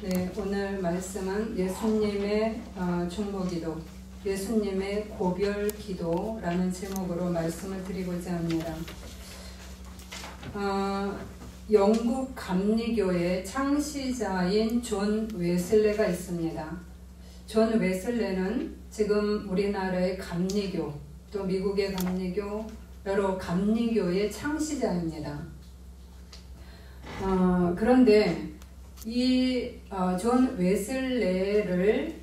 네, 오늘 말씀은 예수님의 중보기도, 예수님의 고별기도라는 제목으로 말씀을 드리고자 합니다. 영국 감리교의 창시자인 존 웨슬레가 있습니다. 존 웨슬레는 지금 우리나라의 감리교, 또 미국의 감리교, 여러 감리교의 창시자입니다. 그런데 이 존 웨슬레를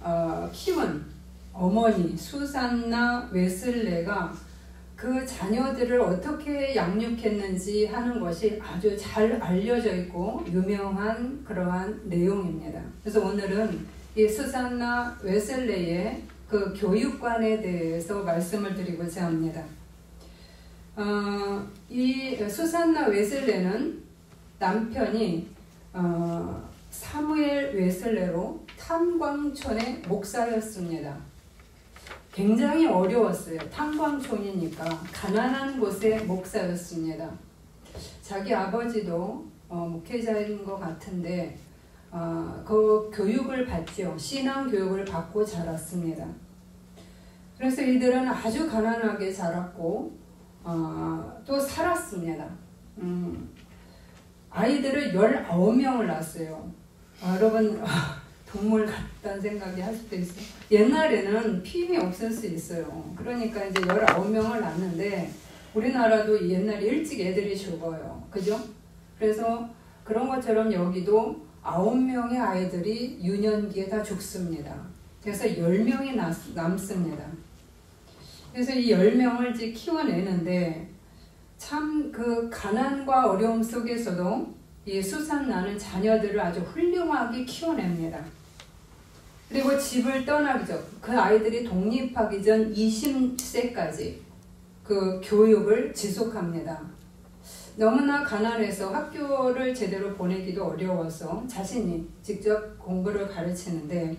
키운 어머니 수산나 웨슬레가 그 자녀들을 어떻게 양육했는지 하는 것이 아주 잘 알려져 있고 유명한 그러한 내용입니다. 그래서 오늘은 이 수산나 웨슬레의 그 교육관에 대해서 말씀을 드리고자 합니다. 이 수산나 웨슬레는 남편이 사무엘 웨슬레로 탄광촌의 목사였습니다. 굉장히 어려웠어요. 탄광촌이니까 가난한 곳의 목사였습니다. 자기 아버지도 목회자인 것 같은데 그 교육을 받죠. 신앙 교육을 받고 자랐습니다. 그래서 이들은 아주 가난하게 자랐고 또 살았습니다. 아이들을 19명을 낳았어요. 여러분 동물 같다는 생각이 할 수도 있어요. 옛날에는 피임이 없을 수 있어요. 그러니까 이제 19명을 낳는데 우리나라도 옛날에 일찍 애들이 죽어요. 그죠? 그래서 그런 것처럼 여기도 9명의 아이들이 유년기에 다 죽습니다. 그래서 10명이 남습니다. 그래서 이 10명을 이제 키워내는데 참 그 가난과 어려움 속에서도 이 수산나는 자녀들을 아주 훌륭하게 키워냅니다. 그리고 집을 떠나기 전, 그 아이들이 독립하기 전 20세까지 그 교육을 지속합니다. 너무나 가난해서 학교를 제대로 보내기도 어려워서 자신이 직접 공부를 가르치는데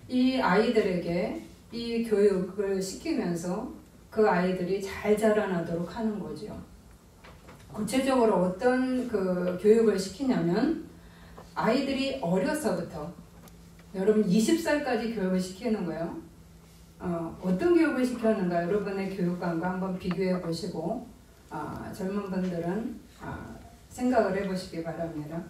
이 아이들에게 이 교육을 시키면서 그 아이들이 잘 자라나도록 하는 거죠. 구체적으로 어떤 그 교육을 시키냐면 아이들이 어려서부터 여러분 20살까지 교육을 시키는 거예요. 어떤 교육을 시켰는가 여러분의 교육관과 한번 비교해 보시고 젊은 분들은 생각을 해보시기 바랍니다.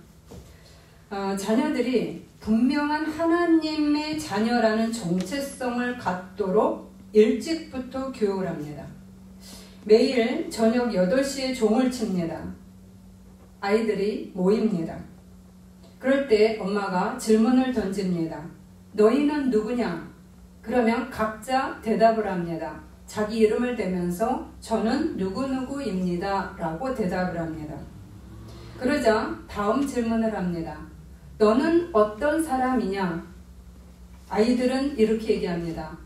자녀들이 분명한 하나님의 자녀라는 정체성을 갖도록 일찍부터 교육을 합니다. 매일 저녁 8시에 종을 칩니다. 아이들이 모입니다. 그럴 때 엄마가 질문을 던집니다. 너희는 누구냐? 그러면 각자 대답을 합니다. 자기 이름을 대면서 저는 누구누구입니다 라고 대답을 합니다. 그러자 다음 질문을 합니다. 너는 어떤 사람이냐? 아이들은 이렇게 얘기합니다.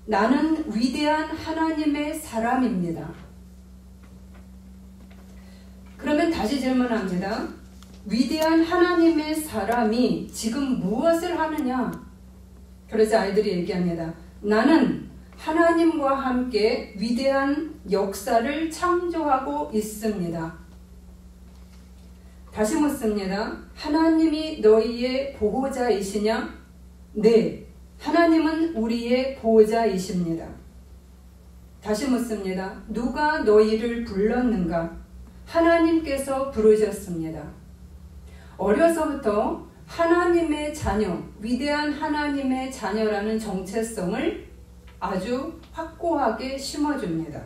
나는 위대한 하나님의 사람입니다. 그러면 다시 질문합니다. 위대한 하나님의 사람이 지금 무엇을 하느냐? 그러자 아이들이 얘기합니다. 나는 하나님과 함께 위대한 역사를 창조하고 있습니다. 다시 묻습니다. 하나님이 너희의 보호자이시냐? 네, 하나님은 우리의 보호자이십니다. 다시 묻습니다. 누가 너희를 불렀는가? 하나님께서 부르셨습니다. 어려서부터 하나님의 자녀, 위대한 하나님의 자녀라는 정체성을 아주 확고하게 심어줍니다.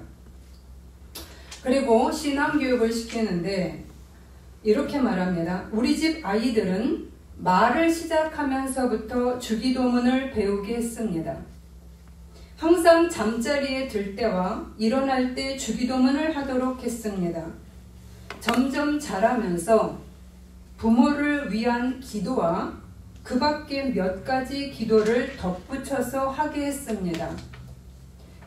그리고 신앙교육을 시키는데 이렇게 말합니다. 우리 집 아이들은 말을 시작하면서부터 주기도문을 배우게 했습니다. 항상 잠자리에 들 때와 일어날 때 주기도문을 하도록 했습니다. 점점 자라면서 부모를 위한 기도와 그 밖에 몇 가지 기도를 덧붙여서 하게 했습니다.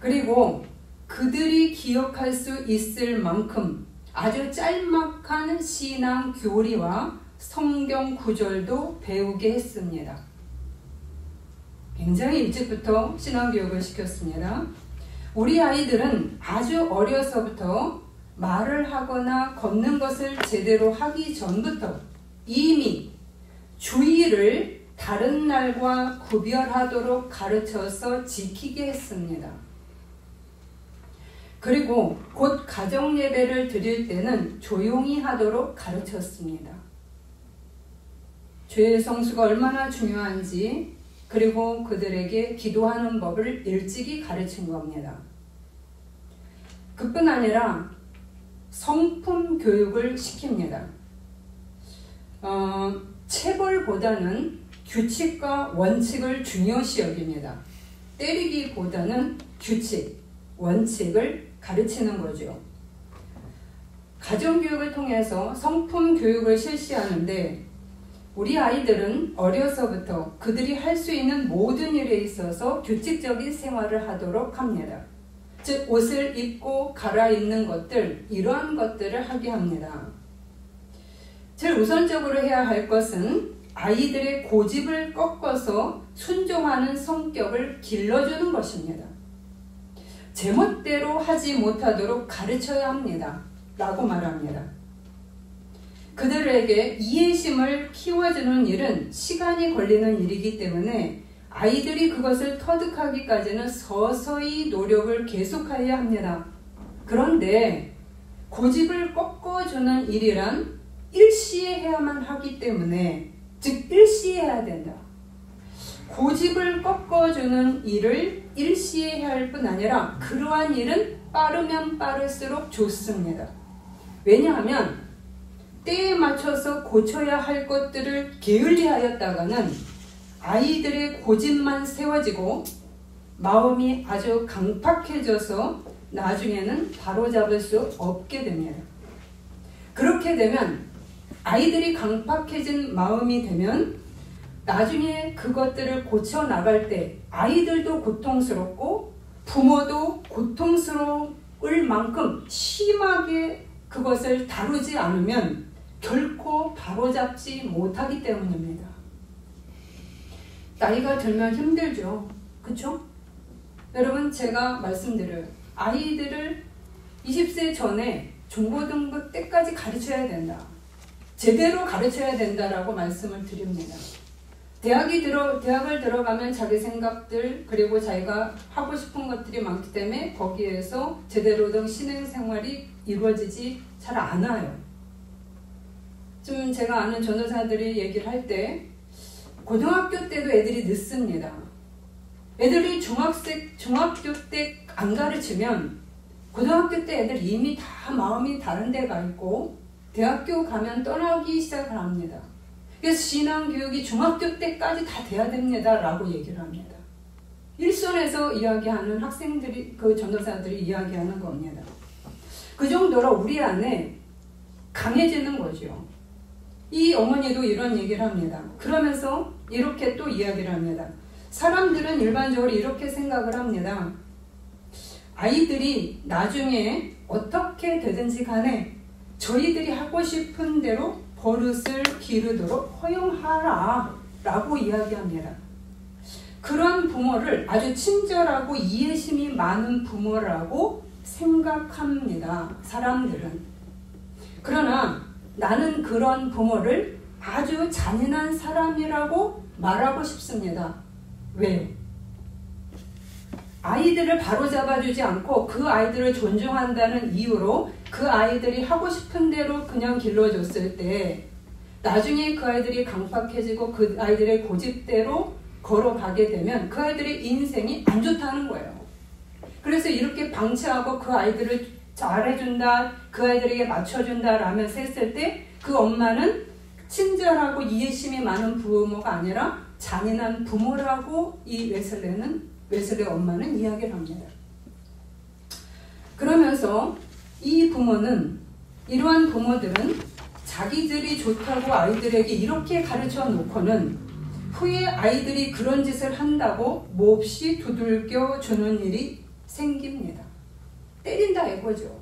그리고 그들이 기억할 수 있을 만큼 아주 짤막한 신앙 교리와 성경 구절도 배우게 했습니다. 굉장히 일찍부터 신앙 교육을 시켰습니다. 우리 아이들은 아주 어려서부터 말을 하거나 걷는 것을 제대로 하기 전부터 이미 주의를 다른 날과 구별하도록 가르쳐서 지키게 했습니다. 그리고 곧 가정 예배를 드릴 때는 조용히 하도록 가르쳤습니다. 죄의 성수가 얼마나 중요한지, 그리고 그들에게 기도하는 법을 일찍이 가르친 겁니다. 그뿐 아니라 성품 교육을 시킵니다. 체벌보다는 규칙과 원칙을 중요시 여깁니다. 때리기보다는 규칙, 원칙을 가르치는 거죠. 가정교육을 통해서 성품 교육을 실시하는데 우리 아이들은 어려서부터 그들이 할 수 있는 모든 일에 있어서 규칙적인 생활을 하도록 합니다. 즉 옷을 입고 갈아입는 것들, 이러한 것들을 하게 합니다. 제일 우선적으로 해야 할 것은 아이들의 고집을 꺾어서 순종하는 성격을 길러주는 것입니다. 제멋대로 하지 못하도록 가르쳐야 합니다. 라고 말합니다. 그들에게 이해심을 키워주는 일은 시간이 걸리는 일이기 때문에 아이들이 그것을 터득하기까지는 서서히 노력을 계속해야 합니다. 그런데 고집을 꺾어주는 일이란 일시에 해야만 하기 때문에, 즉 일시에 해야 된다. 고집을 꺾어주는 일을 일시에 해야 할 뿐 아니라 그러한 일은 빠르면 빠를수록 좋습니다. 왜냐하면 때에 맞춰서 고쳐야 할 것들을 게을리하였다가는 아이들의 고집만 세워지고 마음이 아주 강팍해져서 나중에는 바로잡을 수 없게 됩니다. 그렇게 되면 아이들이 강팍해진 마음이 되면 나중에 그것들을 고쳐나갈 때 아이들도 고통스럽고 부모도 고통스러울 만큼 심하게 그것을 다루지 않으면 결코 바로잡지 못하기 때문입니다. 나이가 들면 힘들죠. 그쵸? 여러분, 제가 말씀드려요. 아이들을 20세 전에 중고등부 때까지 가르쳐야 된다. 제대로 가르쳐야 된다라고 말씀을 드립니다. 대학을 들어가면 자기 생각들, 그리고 자기가 하고 싶은 것들이 많기 때문에 거기에서 제대로 된 신앙생활이 이루어지지 잘 않아요. 좀 제가 아는 전도사들이 얘기를 할 때 고등학교 때도 애들이 늦습니다. 애들이 중학교 때 안 가르치면 고등학교 때 애들 이미 다 마음이 다른 데 가 있고 대학교 가면 떠나기 시작을 합니다. 그래서 신앙교육이 중학교 때까지 다 돼야 됩니다 라고 얘기를 합니다. 일선에서 이야기하는 학생들이, 그 전도사들이 이야기하는 겁니다. 그 정도로 우리 안에 강해지는 거죠. 이 어머니도 이런 얘기를 합니다. 그러면서 이렇게 또 이야기를 합니다. 사람들은 일반적으로 이렇게 생각을 합니다. 아이들이 나중에 어떻게 되든지 간에 저희들이 하고 싶은 대로 버릇을 기르도록 허용하라 라고 이야기합니다. 그런 부모를 아주 친절하고 이해심이 많은 부모라고 생각합니다. 사람들은. 그러나 나는 그런 부모를 아주 잔인한 사람이라고 말하고 싶습니다. 왜요? 아이들을 바로잡아주지 않고 그 아이들을 존중한다는 이유로 그 아이들이 하고 싶은 대로 그냥 길러줬을 때 나중에 그 아이들이 강팍해지고 그 아이들의 고집대로 걸어가게 되면 그 아이들의 인생이 안 좋다는 거예요. 그래서 이렇게 방치하고 그 아이들을 잘해준다, 그 아이들에게 맞춰준다 라면서 했을 때 그 엄마는 친절하고 이해심이 많은 부모가 아니라 잔인한 부모라고 이 웨슬레 엄마는 이야기를 합니다. 그러면서 이 부모는, 이러한 부모들은 자기들이 좋다고 아이들에게 이렇게 가르쳐 놓고는 후에 아이들이 그런 짓을 한다고 몹시 두들겨 주는 일이 생깁니다. 때린다 이거죠.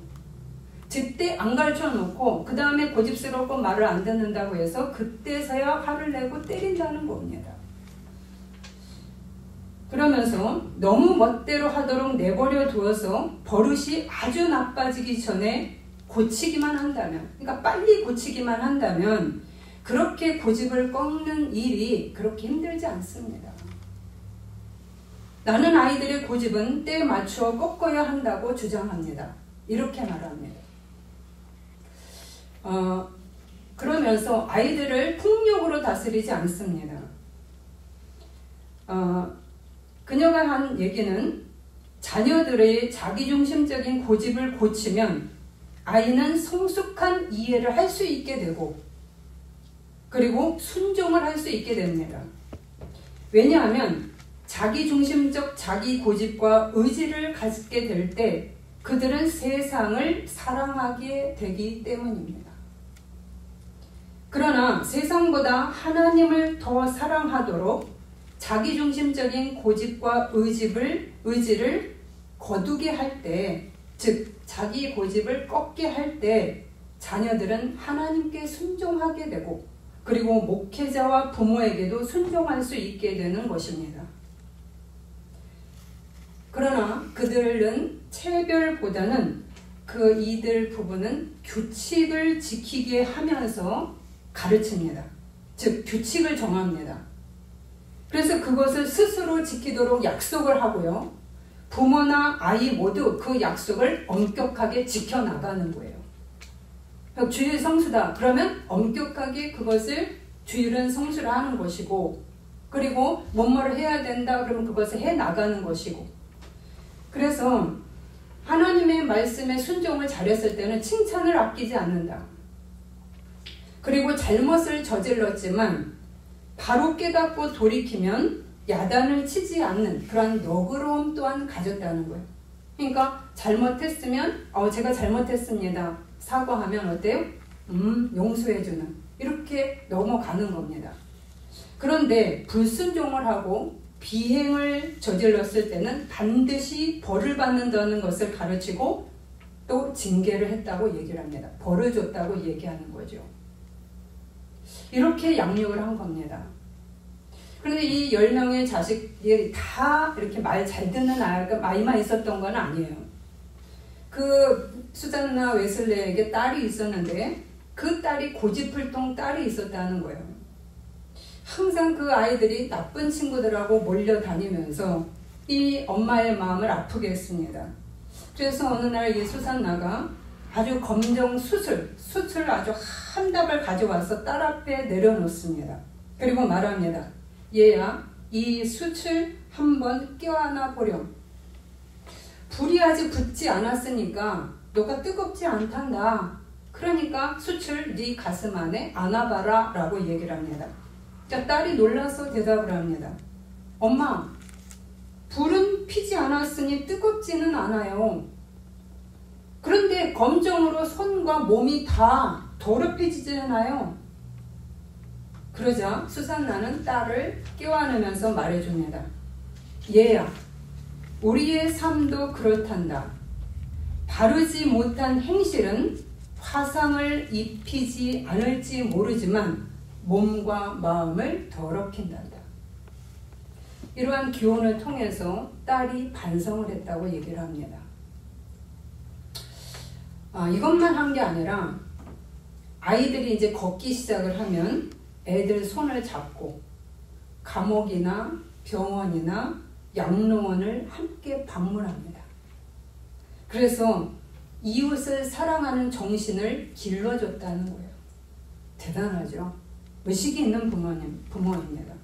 제때 안 가르쳐 놓고 그 다음에 고집스럽고 말을 안 듣는다고 해서 그때서야 화를 내고 때린다는 겁니다. 그러면서 너무 멋대로 하도록 내버려 두어서 버릇이 아주 나빠지기 전에 고치기만 한다면, 그러니까 빨리 고치기만 한다면 그렇게 고집을 꺾는 일이 그렇게 힘들지 않습니다. 나는 아이들의 고집은 때에 맞추어 꺾어야 한다고 주장합니다. 이렇게 말합니다. 그러면서 아이들을 폭력으로 다스리지 않습니다. 그녀가 한 얘기는 자녀들의 자기중심적인 고집을 고치면 아이는 성숙한 이해를 할 수 있게 되고 그리고 순종을 할 수 있게 됩니다. 왜냐하면 자기중심적 자기 고집과 의지를 갖게 될 때 그들은 세상을 사랑하게 되기 때문입니다. 그러나 세상보다 하나님을 더 사랑하도록 자기중심적인 고집과 의지를 거두게 할 때, 즉 자기 고집을 꺾게 할 때 자녀들은 하나님께 순종하게 되고 그리고 목회자와 부모에게도 순종할 수 있게 되는 것입니다. 그러나 그들은 체별보다는 이들 부부는 규칙을 지키게 하면서 가르칩니다. 즉 규칙을 정합니다. 그래서 그것을 스스로 지키도록 약속을 하고요. 부모나 아이 모두 그 약속을 엄격하게 지켜나가는 거예요. 주일 성수다. 그러면 엄격하게 그것을 주일은 성수를 하는 것이고 그리고 뭐뭐를 해야 된다. 그러면 그것을 해나가는 것이고 그래서 하나님의 말씀에 순종을 잘했을 때는 칭찬을 아끼지 않는다. 그리고 잘못을 저질렀지만 바로 깨닫고 돌이키면 야단을 치지 않는 그런 너그러움 또한 가졌다는 거예요. 그러니까 잘못했으면 제가 잘못했습니다. 사과하면 어때요? 용서해주는 이렇게 넘어가는 겁니다. 그런데 불순종을 하고 비행을 저질렀을 때는 반드시 벌을 받는다는 것을 가르치고 또 징계를 했다고 얘기를 합니다. 벌을 줬다고 얘기하는 거죠. 이렇게 양육을 한 겁니다. 그런데 이 10명의 자식이 다 이렇게 말 잘 듣는 아이만 있었던 건 아니에요. 수잔나 웨슬레에게 딸이 있었는데 그 딸이 고집불통 딸이 있었다는 거예요. 항상 그 아이들이 나쁜 친구들하고 몰려다니면서 이 엄마의 마음을 아프게 했습니다. 그래서 어느 날 이 수산나가 아주 검정 숯을 아주 한 답을 가져와서 딸 앞에 내려놓습니다. 그리고 말합니다. 얘야, 이 숯을 한번 껴안아 보렴. 불이 아직 붙지 않았으니까 너가 뜨겁지 않단다. 그러니까 숯을 네 가슴 안에 안아봐라 라고 얘기를 합니다. 자, 딸이 놀라서 대답을 합니다. 엄마, 불은 피지 않았으니 뜨겁지는 않아요. 그런데 검정으로 손과 몸이 다 더럽혀지잖아요. 그러자 수산나는 딸을 껴안으면서 말해줍니다. 얘야, 우리의 삶도 그렇단다. 바르지 못한 행실은 화상을 입히지 않을지 모르지만 몸과 마음을 더럽힌단다. 이러한 교훈을 통해서 딸이 반성을 했다고 얘기를 합니다. 이것만 한 게 아니라 아이들이 이제 걷기 시작을 하면 애들 손을 잡고 감옥이나 병원이나 양로원을 함께 방문합니다. 그래서 이웃을 사랑하는 정신을 길러줬다는 거예요. 대단하죠? 의식이 있는 부모입니다.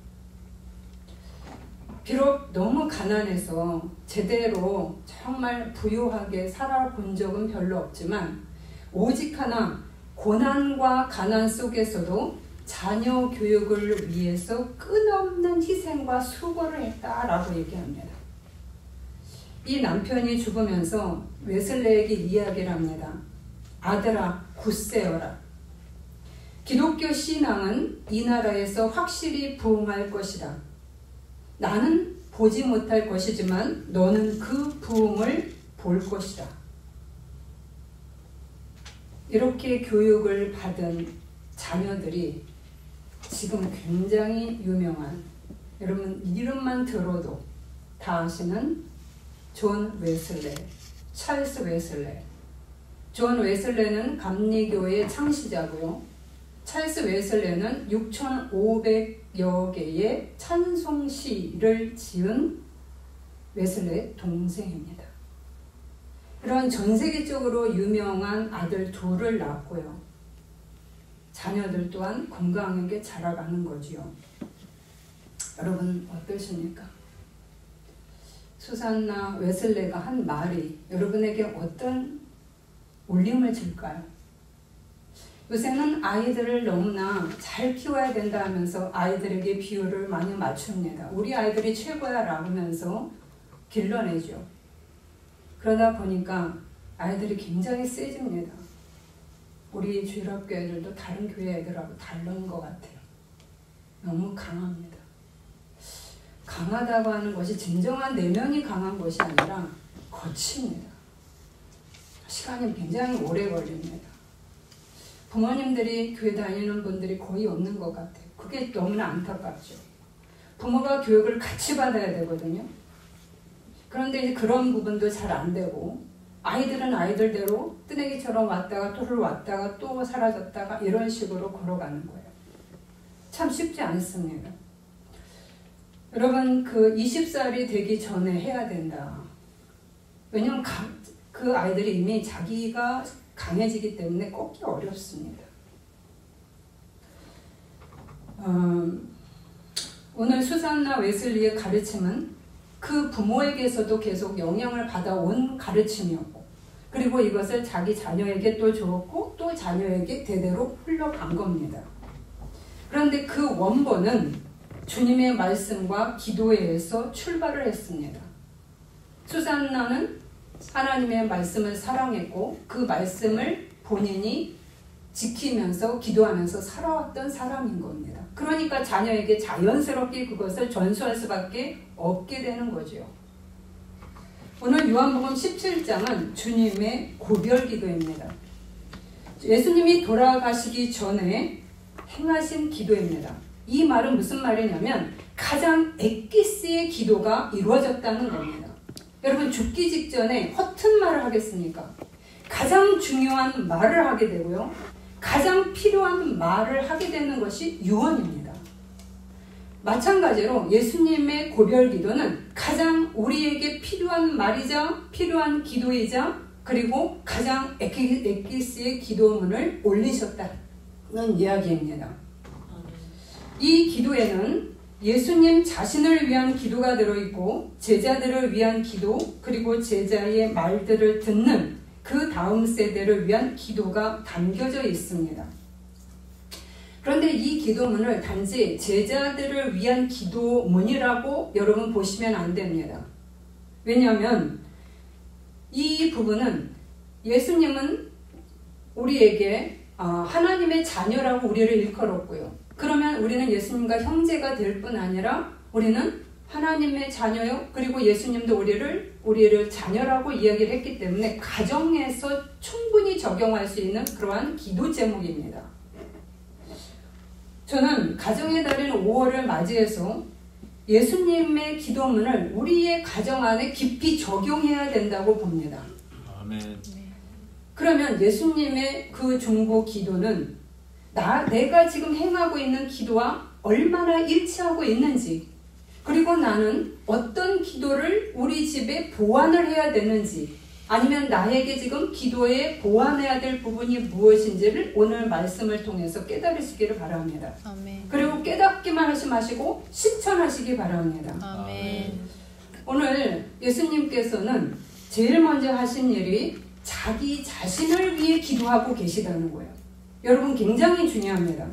비록 너무 가난해서 제대로 정말 부유하게 살아본 적은 별로 없지만 오직 하나 고난과 가난 속에서도 자녀 교육을 위해서 끝없는 희생과 수고를 했다라고 얘기합니다. 이 남편이 죽으면서 웨슬레에게 이야기를 합니다. 아들아, 굳세어라. 기독교 신앙은 이 나라에서 확실히 부흥할 것이다. 나는 보지 못할 것이지만 너는 그 부흥을 볼 것이다. 이렇게 교육을 받은 자녀들이 지금 굉장히 유명한, 여러분 이름만 들어도 다 아시는 존 웨슬레, 찰스 웨슬레. 존 웨슬레는 감리교의 창시자고요. 찰스 웨슬레는 6,500여 개의 찬송시를 지은 웨슬레의 동생입니다. 이런 전 세계적으로 유명한 아들 둘을 낳았고요. 자녀들 또한 건강하게 자라가는 거지요. 여러분 어떠십니까? 수산나 웨슬레가 한 말이 여러분에게 어떤 울림을 줄까요? 요새는 아이들을 너무나 잘 키워야 된다 하면서 아이들에게 비유를 많이 맞춥니다. 우리 아이들이 최고야 라면서 길러내죠. 그러다 보니까 아이들이 굉장히 세집니다. 우리 주일학교 애들도 다른 교회 애들하고 다른 것 같아요. 너무 강합니다. 강하다고 하는 것이 진정한 내면이 강한 것이 아니라 거칩니다. 시간이 굉장히 오래 걸립니다. 부모님들이 교회 다니는 분들이 거의 없는 것 같아요. 그게 너무나 안타깝죠. 부모가 교육을 같이 받아야 되거든요. 그런데 이제 그런 부분도 잘 안 되고 아이들은 아이들대로 뜨내기처럼 왔다가 또 사라졌다가 이런 식으로 걸어가는 거예요. 참 쉽지 않습니다. 여러분, 그 20살이 되기 전에 해야 된다. 왜냐하면 그 아이들이 이미 자기가 강해지기 때문에 꺾기 어렵습니다. 오늘 수산나 웨슬리의 가르침은 그 부모에게서도 계속 영향을 받아온 가르침이었고, 그리고 이것을 자기 자녀에게 또 주었고 또 자녀에게 대대로 흘러간 겁니다. 그런데 그 원본은 주님의 말씀과 기도에서 출발을 했습니다. 수산나는 하나님의 말씀을 사랑했고 그 말씀을 본인이 지키면서 기도하면서 살아왔던 사람인 겁니다. 그러니까 자녀에게 자연스럽게 그것을 전수할 수밖에 없게 되는 거죠. 오늘 요한복음 17장은 주님의 고별 기도입니다. 예수님이 돌아가시기 전에 행하신 기도입니다. 이 말은 무슨 말이냐면 가장 엑기스의 기도가 이루어졌다는 겁니다. 여러분, 죽기 직전에 허튼 말을 하겠습니까? 가장 중요한 말을 하게 되고요. 가장 필요한 말을 하게 되는 것이 유언입니다. 마찬가지로 예수님의 고별 기도는 가장 우리에게 필요한 말이자 필요한 기도이자 그리고 가장 엑기스의 기도문을 올리셨다는 이야기입니다. 이 기도에는 예수님 자신을 위한 기도가 들어있고 제자들을 위한 기도 그리고 제자의 말들을 듣는 그 다음 세대를 위한 기도가 담겨져 있습니다. 그런데 이 기도문을 단지 제자들을 위한 기도문이라고 여러분 보시면 안 됩니다. 왜냐하면 이 부분은 예수님은 우리에게 하나님의 자녀라고 우리를 일컬었고요. 그러면 우리는 예수님과 형제가 될 뿐 아니라 우리는 하나님의 자녀요. 그리고 예수님도 우리를 자녀라고 이야기를 했기 때문에 가정에서 충분히 적용할 수 있는 그러한 기도 제목입니다. 저는 가정의 달인 5월을 맞이해서 예수님의 기도문을 우리의 가정 안에 깊이 적용해야 된다고 봅니다. 아멘. 그러면 예수님의 그 중보 기도는 내가 지금 행하고 있는 기도와 얼마나 일치하고 있는지, 그리고 나는 어떤 기도를 우리 집에 보완을 해야 되는지, 아니면 나에게 지금 기도에 보완해야 될 부분이 무엇인지를 오늘 말씀을 통해서 깨달으시기를 바랍니다. 아멘. 그리고 깨닫기만 하지 마시고 실천하시기 바랍니다. 아멘. 오늘 예수님께서는 제일 먼저 하신 일이 자기 자신을 위해 기도하고 계시다는 거예요. 여러분, 굉장히 중요합니다.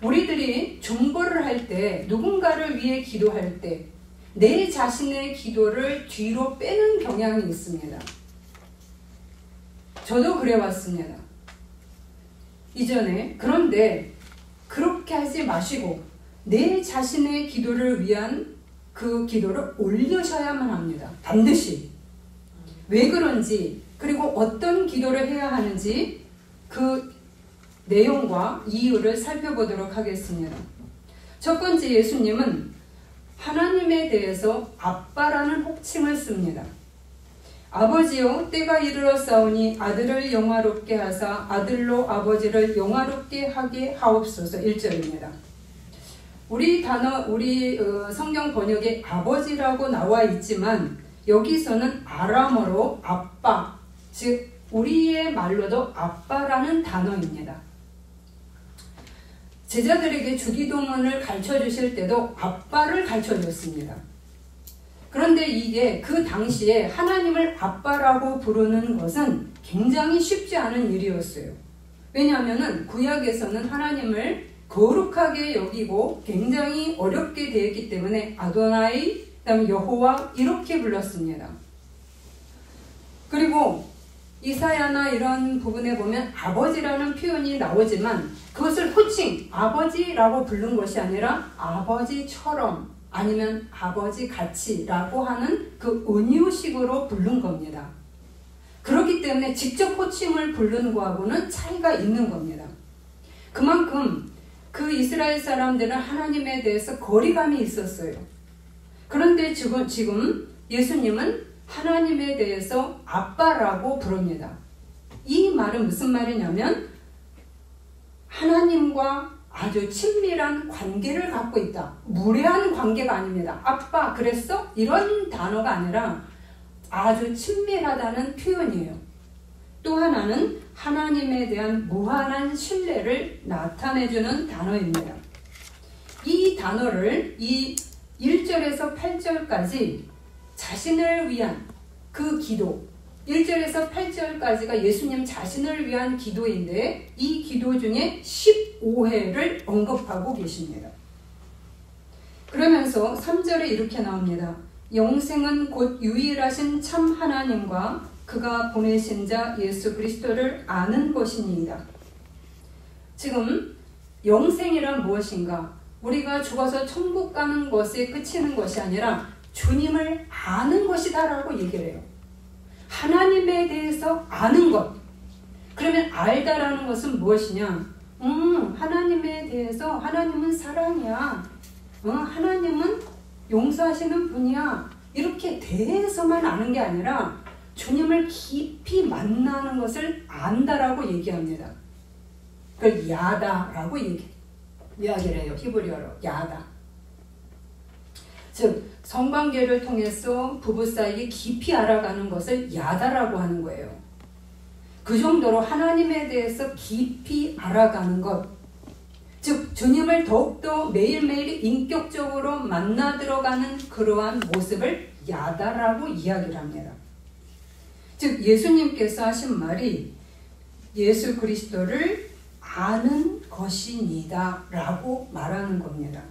우리들이 중보를 할 때, 누군가를 위해 기도할 때 내 자신의 기도를 뒤로 빼는 경향이 있습니다. 저도 그래왔습니다. 이전에. 그런데 그렇게 하지 마시고 내 자신의 기도를 위한 그 기도를 올리셔야만 합니다. 반드시. 왜 그런지, 그리고 어떤 기도를 해야 하는지 그 내용과 이유를 살펴보도록 하겠습니다. 첫 번째, 예수님은 하나님에 대해서 아빠라는 호칭을 씁니다. 아버지여 때가 이르렀사오니 아들을 영화롭게 하사 아들로 아버지를 영화롭게 하게 하옵소서. 1절입니다. 우리 성경 번역에 아버지라고 나와 있지만 여기서는 아람어로 아빠, 즉 우리의 말로도 아빠라는 단어입니다. 제자들에게 주기도문을 가르쳐 주실 때도 아빠를 가르쳐 줬습니다. 그런데 이게 그 당시에 하나님을 아빠라고 부르는 것은 굉장히 쉽지 않은 일이었어요. 왜냐하면 구약에서는 하나님을 거룩하게 여기고 굉장히 어렵게 되었기 때문에 아도나이, 그다음에 여호와 이렇게 불렀습니다. 그리고 이사야나 이런 부분에 보면 아버지라는 표현이 나오지만 그것을 호칭 아버지라고 부른 것이 아니라 아버지처럼 아니면 아버지 같이라고 하는 그 은유식으로 부른 겁니다. 그렇기 때문에 직접 호칭을 부르는 거하고는 차이가 있는 겁니다. 그만큼 그 이스라엘 사람들은 하나님에 대해서 거리감이 있었어요. 그런데 지금 예수님은 하나님에 대해서 아빠라고 부릅니다. 이 말은 무슨 말이냐면 하나님과 아주 친밀한 관계를 갖고 있다. 무례한 관계가 아닙니다. 아빠 그랬어? 이런 단어가 아니라 아주 친밀하다는 표현이에요. 또 하나는 하나님에 대한 무한한 신뢰를 나타내주는 단어입니다. 이 단어를 이 1절에서 8절까지 자신을 위한 그 기도, 1절에서 8절까지가 예수님 자신을 위한 기도인데 이 기도 중에 15회를 언급하고 계십니다. 그러면서 3절에 이렇게 나옵니다. 영생은 곧 유일하신 참 하나님과 그가 보내신 자 예수 그리스도를 아는 것이니이다. 지금 영생이란 무엇인가? 우리가 죽어서 천국 가는 것에 그치는 것이 아니라 주님을 아는 것이다 라고 얘기를 해요. 하나님에 대해서 아는 것. 그러면 알다라는 것은 무엇이냐? 하나님에 대해서 하나님은 사랑이야. 하나님은 용서하시는 분이야. 이렇게 대해서만 아는 게 아니라 주님을 깊이 만나는 것을 안다라고 얘기합니다. 그걸 야다라고 이야기를 해요. 히브리어로 야다. 즉 성관계를 통해서 부부 사이에 깊이 알아가는 것을 야다라고 하는 거예요. 그 정도로 하나님에 대해서 깊이 알아가는 것, 즉 주님을 더욱더 매일매일 인격적으로 만나 들어가는 그러한 모습을 야다라고 이야기를 합니다. 즉 예수님께서 하신 말이 예수 그리스도를 아는 것이니다 라고 말하는 겁니다.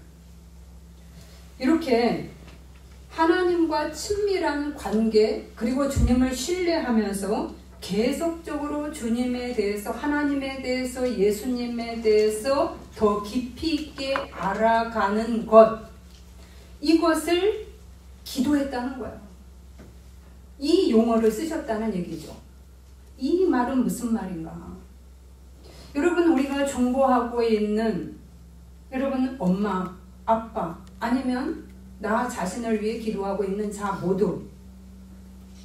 이렇게 하나님과 친밀한 관계 그리고 주님을 신뢰하면서 계속적으로 주님에 대해서 하나님에 대해서 예수님에 대해서 더 깊이 있게 알아가는 것, 이것을 기도했다는 거예요. 이 용어를 쓰셨다는 얘기죠. 이 말은 무슨 말인가? 여러분 우리가 존버하고 있는 여러분 엄마, 아빠 아니면 나 자신을 위해 기도하고 있는 자 모두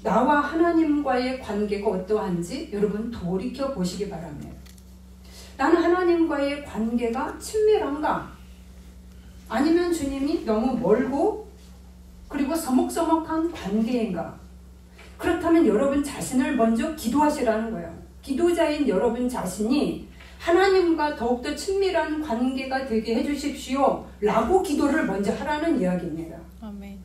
나와 하나님과의 관계가 어떠한지 여러분 돌이켜 보시기 바랍니다. 나는 하나님과의 관계가 친밀한가? 아니면 주님이 너무 멀고 그리고 서먹서먹한 관계인가? 그렇다면 여러분 자신을 먼저 기도하시라는 거예요. 기도자인 여러분 자신이 하나님과 더욱더 친밀한 관계가 되게 해주십시오 라고 기도를 먼저 하라는 이야기입니다. 아멘.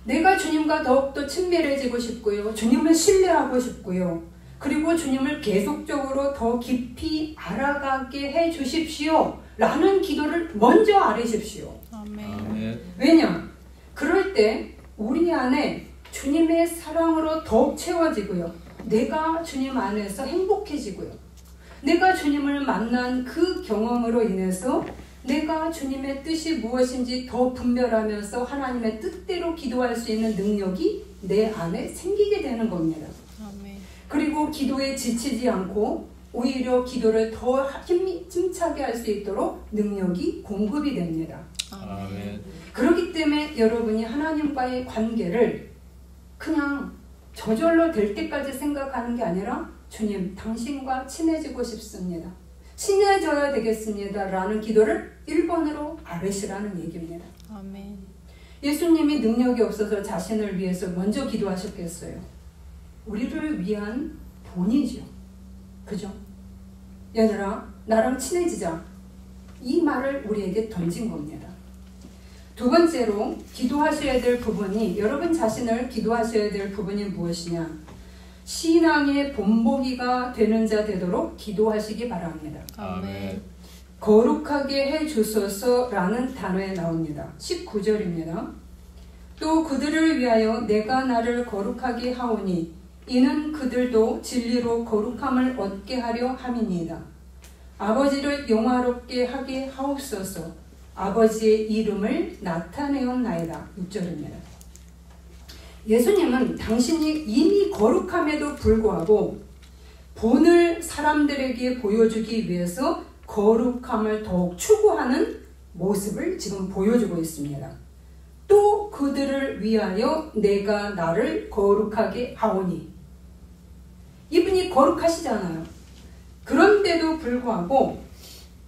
내가 주님과 더욱더 친밀해지고 싶고요. 주님을 신뢰하고 싶고요. 그리고 주님을 계속적으로 더 깊이 알아가게 해주십시오 라는 기도를 먼저 아뢰십시오. 아멘. 왜냐? 그럴 때 우리 안에 주님의 사랑으로 더욱 채워지고요. 내가 주님 안에서 행복해지고요. 내가 주님을 만난 그 경험으로 인해서 내가 주님의 뜻이 무엇인지 더 분별하면서 하나님의 뜻대로 기도할 수 있는 능력이 내 안에 생기게 되는 겁니다. 아멘. 그리고 기도에 지치지 않고 오히려 기도를 더 힘차게 할 수 있도록 능력이 공급이 됩니다. 아멘. 그렇기 때문에 여러분이 하나님과의 관계를 그냥 저절로 될 때까지 생각하는 게 아니라 주님, 당신과 친해지고 싶습니다. 친해져야 되겠습니다. 라는 기도를 1번으로 아뢰시라는 얘기입니다. 아멘. 예수님이 능력이 없어서 자신을 위해서 먼저 기도하셨겠어요? 우리를 위한 본이죠. 그죠? 얘들아, 나랑 친해지자. 이 말을 우리에게 던진 겁니다. 두 번째로 기도하셔야 될 부분이, 여러분 자신을 기도하셔야 될 부분이 무엇이냐? 신앙의 본보기가 되는 자 되도록 기도하시기 바랍니다. 아멘. 거룩하게 해주소서라는 단어에 나옵니다. 19절입니다. 또 그들을 위하여 내가 나를 거룩하게 하오니 이는 그들도 진리로 거룩함을 얻게 하려 함이니이다. 아버지를 영화롭게 하게 하옵소서. 아버지의 이름을 나타내었나이다. 6절입니다. 예수님은 당신이 이미 거룩함에도 불구하고 본을 사람들에게 보여주기 위해서 거룩함을 더욱 추구하는 모습을 지금 보여주고 있습니다. 또 그들을 위하여 내가 나를 거룩하게 하오니, 이분이 거룩하시잖아요. 그런데도 불구하고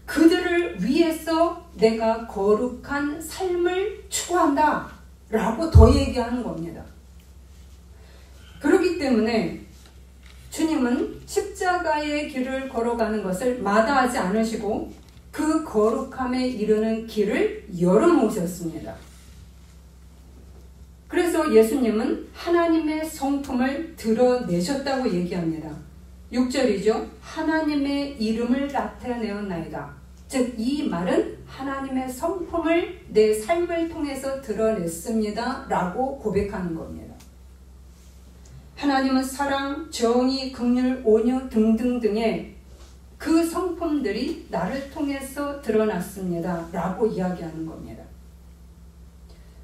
그들을 위해서 내가 거룩한 삶을 추구한다 라고 더 얘기하는 겁니다. 그렇기 때문에 주님은 십자가의 길을 걸어가는 것을 마다하지 않으시고 그 거룩함에 이르는 길을 열어놓으셨습니다. 그래서 예수님은 하나님의 성품을 드러내셨다고 얘기합니다. 6절이죠. 하나님의 이름을 나타내었나이다. 즉 이 말은 하나님의 성품을 내 삶을 통해서 드러냈습니다 라고 고백하는 겁니다. 하나님은 사랑, 정의, 긍휼, 온유 등등등의 그 성품들이 나를 통해서 드러났습니다 라고 이야기하는 겁니다.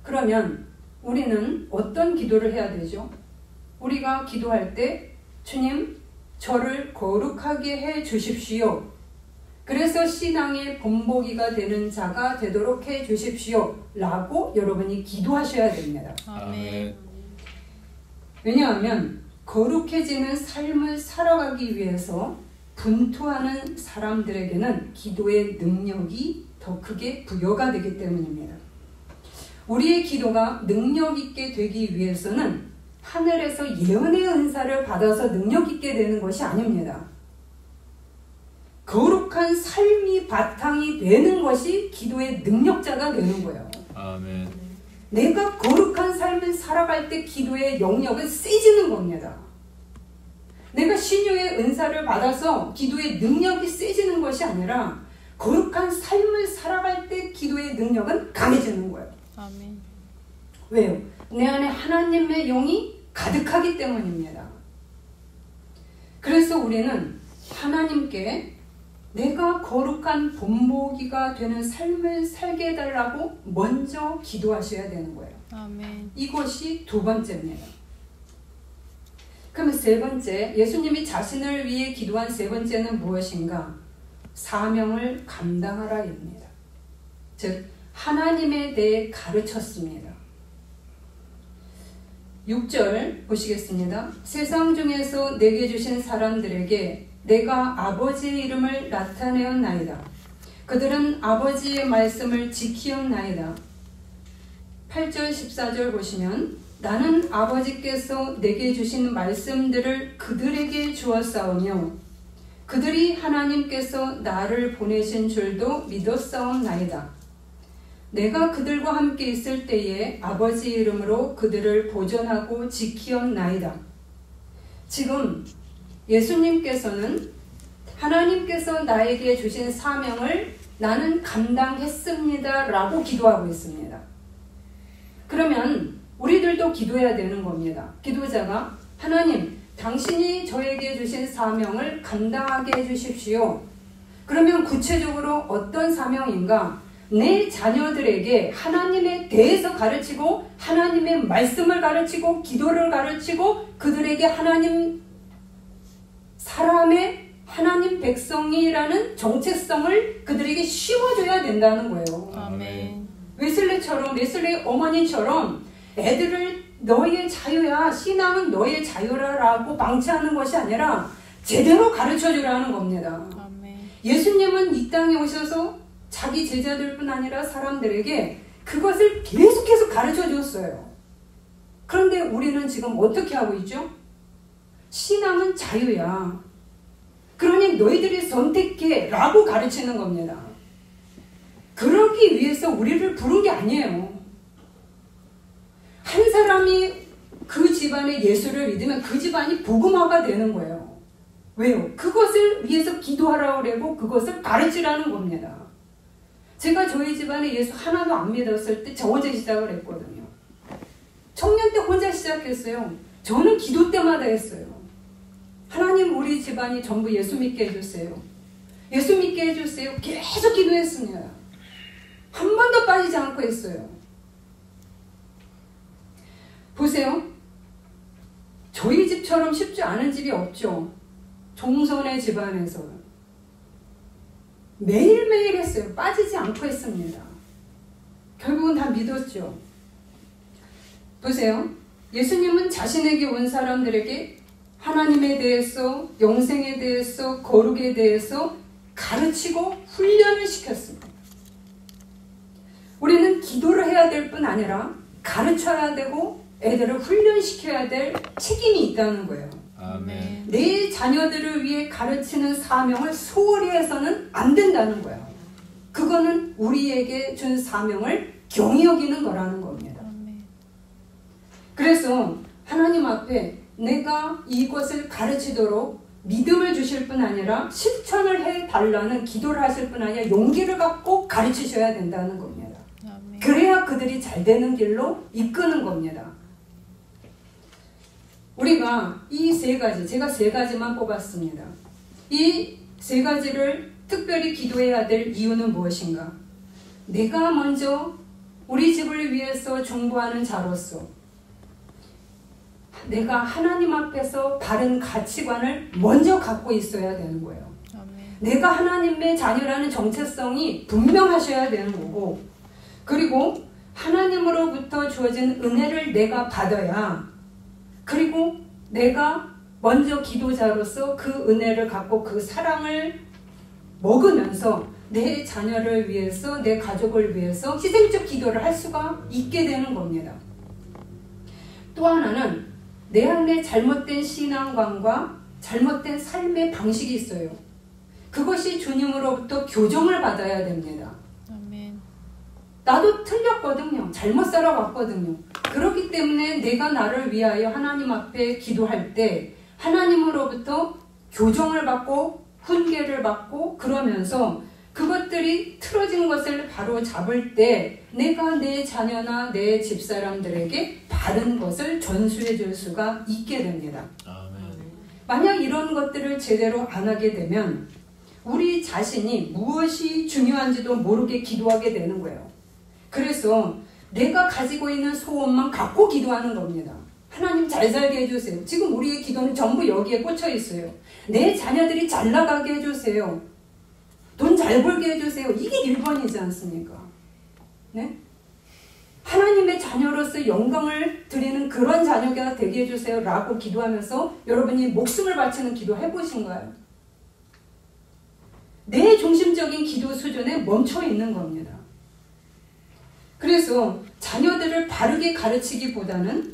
그러면 우리는 어떤 기도를 해야 되죠? 우리가 기도할 때 주님, 저를 거룩하게 해 주십시오. 그래서 신앙의 본보기가 되는 자가 되도록 해 주십시오 라고 여러분이 기도하셔야 됩니다. 아멘. 왜냐하면 거룩해지는 삶을 살아가기 위해서 분투하는 사람들에게는 기도의 능력이 더 크게 부여가 되기 때문입니다. 우리의 기도가 능력 있게 되기 위해서는 하늘에서 예언의 은사를 받아서 능력 있게 되는 것이 아닙니다. 거룩한 삶이 바탕이 되는 것이 기도의 능력자가 되는 거예요. 아멘. 내가 거룩한 삶을 살아갈 때 기도의 영역은 세지는 겁니다. 내가 신유의 은사를 받아서 기도의 능력이 세지는 것이 아니라 거룩한 삶을 살아갈 때 기도의 능력은 강해지는 거예요. 아멘. 왜요? 내 안에 하나님의 영이 가득하기 때문입니다. 그래서 우리는 하나님께 내가 거룩한 본보기가 되는 삶을 살게 해달라고 먼저 기도하셔야 되는 거예요. 아멘. 이것이 두 번째입니다. 그러면 세 번째, 예수님이 자신을 위해 기도한 세 번째는 무엇인가? 사명을 감당하라입니다. 즉 하나님에 대해 가르쳤습니다. 6절 보시겠습니다. 세상 중에서 내게 주신 사람들에게 내가 아버지의 이름을 나타내었나이다. 그들은 아버지의 말씀을 지키었나이다. 8절 14절 보시면 나는 아버지께서 내게 주신 말씀들을 그들에게 주었사오며 그들이 하나님께서 나를 보내신 줄도 믿었사옵나이다. 내가 그들과 함께 있을 때에 아버지 이름으로 그들을 보존하고 지키었나이다. 지금 예수님께서는 하나님께서 나에게 주신 사명을 나는 감당했습니다 라고 기도하고 있습니다. 그러면 우리들도 기도해야 되는 겁니다. 기도자가 하나님, 당신이 저에게 주신 사명을 감당하게 해주십시오. 그러면 구체적으로 어떤 사명인가? 내 자녀들에게 하나님에 대해서 가르치고 하나님의 말씀을 가르치고 기도를 가르치고 그들에게 하나님 사람의 하나님 백성이라는 정체성을 그들에게 심어줘야 된다는 거예요. 아멘. 웨슬리 어머니처럼 애들을 너의 자유야, 신앙은 너의 자유라라고 방치하는 것이 아니라 제대로 가르쳐주라는 겁니다. 아멘. 예수님은 이 땅에 오셔서 자기 제자들뿐 아니라 사람들에게 그것을 계속해서 가르쳐 줬어요. 그런데 우리는 지금 어떻게 하고 있죠? 신앙은 자유야. 그러니 너희들이 선택해 라고 가르치는 겁니다. 그러기 위해서 우리를 부른 게 아니에요. 한 사람이 그 집안의 예수를 믿으면 그 집안이 복음화가 되는 거예요. 왜요? 그것을 위해서 기도하라고 그러고 그것을 가르치라는 겁니다. 제가 저희 집안에 예수 하나도 안 믿었을 때 저 혼자 시작을 했거든요. 청년 때 혼자 시작했어요. 저는 기도 때마다 했어요. 하나님 우리 집안이 전부 예수 믿게 해주세요. 예수 믿게 해주세요. 계속 기도했습니다. 한 번도 빠지지 않고 했어요. 보세요. 저희 집처럼 쉽지 않은 집이 없죠. 종선의 집안에서 매일매일 했어요. 빠지지 않고 했습니다. 결국은 다 믿었죠. 보세요. 예수님은 자신에게 온 사람들에게 하나님에 대해서, 영생에 대해서, 거룩에 대해서 가르치고 훈련을 시켰습니다. 우리는 기도를 해야 될 뿐 아니라 가르쳐야 되고 애들을 훈련시켜야 될 책임이 있다는 거예요. 아멘. 내 자녀들을 위해 가르치는 사명을 소홀히 해서는 안 된다는 거예요. 그거는 우리에게 준 사명을 경히 여기는 거라는 겁니다. 아멘. 그래서 하나님 앞에 내가 이것을 가르치도록 믿음을 주실 뿐 아니라 실천을 해달라는 기도를 하실 뿐 아니라 용기를 갖고 가르치셔야 된다는 겁니다. 아멘. 그래야 그들이 잘 되는 길로 이끄는 겁니다. 우리가 이 세 가지, 제가 세 가지만 뽑았습니다. 이 세 가지를 특별히 기도해야 될 이유는 무엇인가? 내가 먼저 우리 집을 위해서 중보하는 자로서 내가 하나님 앞에서 바른 가치관을 먼저 갖고 있어야 되는 거예요. 아멘. 내가 하나님의 자녀라는 정체성이 분명하셔야 되는 거고, 그리고 하나님으로부터 주어진 은혜를 내가 받아야, 그리고 내가 먼저 기도자로서 그 은혜를 갖고 그 사랑을 먹으면서 내 자녀를 위해서, 내 가족을 위해서 희생적 기도를 할 수가 있게 되는 겁니다. 또 하나는 내 안에 잘못된 신앙관과 잘못된 삶의 방식이 있어요. 그것이 주님으로부터 교정을 받아야 됩니다. 아멘. 나도 틀렸거든요. 잘못 살아왔거든요. 그렇기 때문에 내가 나를 위하여 하나님 앞에 기도할 때 하나님으로부터 교정을 받고 훈계를 받고 그러면서 그것들이 틀어진 것을 바로 잡을 때 내가 내 자녀나 내 집사람들에게 바른 것을 전수해 줄 수가 있게 됩니다. 아멘. 만약 이런 것들을 제대로 안 하게 되면 우리 자신이 무엇이 중요한지도 모르게 기도하게 되는 거예요. 그래서 내가 가지고 있는 소원만 갖고 기도하는 겁니다. 하나님 잘 살게 해주세요. 지금 우리의 기도는 전부 여기에 꽂혀 있어요. 내 자녀들이 잘 나가게 해주세요. 돈 잘 벌게 해주세요. 이게 1번이지 않습니까? 네? 하나님의 자녀로서 영광을 드리는 그런 자녀가 되게 해주세요 라고 기도하면서 여러분이 목숨을 바치는 기도 해보신가요? 내 중심적인 기도 수준에 멈춰 있는 겁니다. 그래서 자녀들을 바르게 가르치기보다는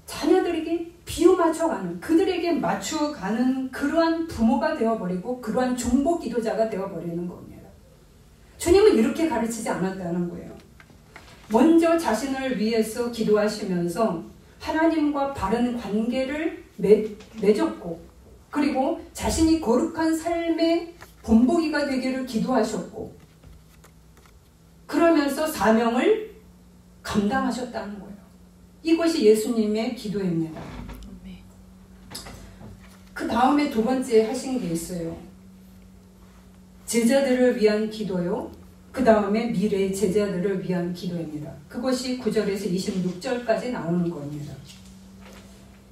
자녀들에게 비유 맞춰가는, 그들에게 맞춰가는 그러한 부모가 되어버리고 그러한 중보 기도자가 되어버리는 겁니다. 주님은 이렇게 가르치지 않았다는 거예요. 먼저 자신을 위해서 기도하시면서 하나님과 바른 관계를 맺었고, 그리고 자신이 거룩한 삶의 본보기가 되기를 기도하셨고, 그러면서 사명을 감당하셨다는 거예요. 이것이 예수님의 기도입니다. 그 다음에 두 번째 하신 게 있어요. 제자들을 위한 기도요. 그 다음에 미래의 제자들을 위한 기도입니다. 그것이 9절에서 26절까지 나오는 겁니다.